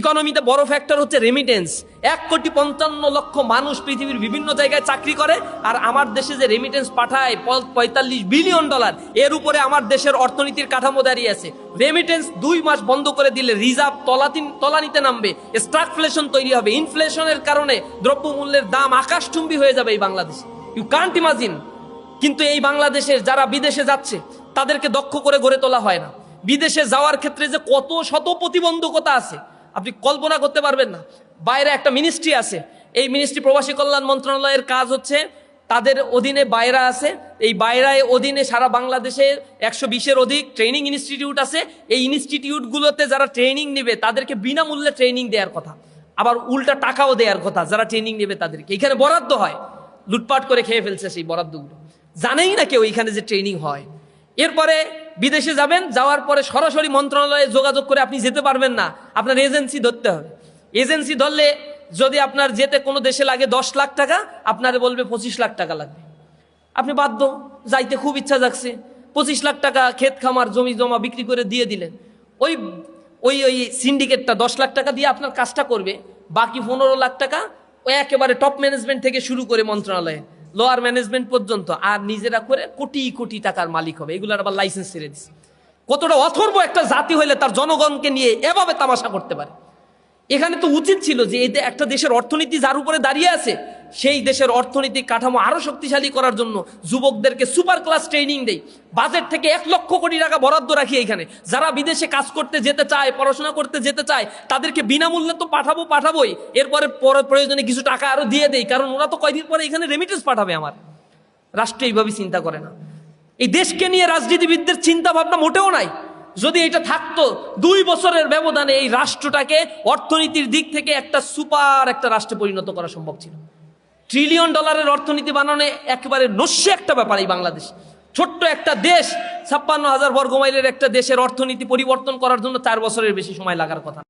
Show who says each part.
Speaker 1: ইকোনমিতে বড় ফ্যাক্টর হচ্ছে রেমিটেন্স। 1,55,00,000 মানুষ পৃথিবীর বিভিন্ন জায়গায় চাকরি করে, আর আমার দেশে যে রেমিটেন্স পাঠায় $45 বিলিয়ন, এর উপরে আমার দেশের অর্থনীতির কাঠামো দাঁড়িয়ে আছে। রেমিটেন্স 2 মাস বন্ধ করে দিলে রিজার্ভ তলানিতে নামবে, স্ট্রাগফ্লেশন তৈরি হবে, ইনফ্লেশনের কারণে দ্রব্যমূল্যের দাম আকাশচুম্বী হয়ে যাবে এই বাংলাদেশে। You can't imagine. কিন্তু এই বাংলাদেশের যারা বিদেশে যাচ্ছে তাদেরকে দক্ষ করে গড়ে তোলা হয় না। বিদেশে যাওয়ার ক্ষেত্রে যে কত শত প্রতিবন্ধকতা আছে আপনি কল্পনা করতে পারবেন না। বাইরে একটা মিনিস্ট্রি আছে, এই মিনিস্ট্রি প্রবাসী কল্যাণ মন্ত্রণালয়ের কাজ হচ্ছে, তাদের অধীনে বাইরা আছে, এই বাইরায় অধীনে সারা বাংলাদেশে 120-এর অধিক ট্রেনিং ইনস্টিটিউট আছে। এই ইনস্টিটিউটগুলোতে যারা ট্রেনিং নেবে তাদেরকে বিনামূল্যে ট্রেনিং দেওয়ার কথা, আবার উল্টা টাকাও দেওয়ার কথা যারা ট্রেনিং নেবে তাদেরকে। এখানে বরাদ্দ হয়, লুটপাট করে খেয়ে ফেলছে সেই বরাদ্দগুলো, জানেই না কেউ এখানে যে ট্রেনিং হয়। এরপরে বিদেশে যাবেন, যাওয়ার পরে সরাসরি মন্ত্রণালয়ে যোগাযোগ করে আপনি যেতে পারবেন না, আপনার এজেন্সি ধরতে হবে। এজেন্সি ধরলে যদি আপনার যেতে কোনো দেশে লাগে 10 লাখ টাকা, আপনারে বলবে 25 লাখ টাকা লাগবে। আপনি বাধ্য, যাইতে খুব ইচ্ছা জাগছে, 25 লাখ টাকা ক্ষেত খামার জমি জমা বিক্রি করে দিয়ে দিলেন। ওই ওই ওই সিন্ডিকেটটা 10 লাখ টাকা দিয়ে আপনার কাজটা করবে, বাকি 15 লাখ টাকা ওই একেবারে টপ ম্যানেজমেন্ট থেকে শুরু করে মন্ত্রণালয়ে লোয়ার ম্যানেজমেন্ট পর্যন্ত, আর নিজেরা করে কোটি কোটি টাকার মালিক হবে। এগুলোর আবার লাইসেন্স ছেড়ে দিচ্ছে। কতটা অথর্ব একটা জাতি হইলে তার জনগণকে নিয়ে এভাবে তামাশা করতে পারে। এখানে তো উচিত ছিল যে এই একটা দেশের অর্থনীতি যার উপরে দাঁড়িয়ে আছে সেই দেশের অর্থনৈতিক কাঠামো আরো শক্তিশালী করার জন্য যুবকদেরকে সুপার ক্লাস ট্রেনিং দেই, বাজেট থেকে 1 লক্ষ কোটি টাকা বরাদ্দ রাখি। এখানে যারা বিদেশে কাজ করতে যেতে চায়, পড়াশোনা করতে যেতে চায়, তাদেরকে বিনামূল্যে তো পাঠাবোই, এরপরে প্রয়োজনে কিছু টাকা আরো দিয়ে দেই, কারণ ওরা তো কয়দিন পরে এখানে রেমিটেন্স পাঠাবে। আমার রাষ্ট্র এইভাবে চিন্তা করে না। এই দেশকে নিয়ে রাজনীতিবিদদের চিন্তা ভাবনা মোটেও নাই। যদি এটা থাকতো 2 বছরের ব্যবধানে এই রাষ্ট্রটাকে অর্থনীতির দিক থেকে একটা সুপার একটা রাষ্ট্রে পরিণত করা সম্ভব ছিল। $1 ট্রিলিয়ন অর্থনীতি বানানো একেবারে নস্য একটা ব্যাপার। এই বাংলাদেশ ছোট্ট একটা দেশ, 56,000 বর্গ মাইলের একটা দেশের অর্থনীতি পরিবর্তন করার জন্য 4 বছরের বেশি সময় লাগার কথা।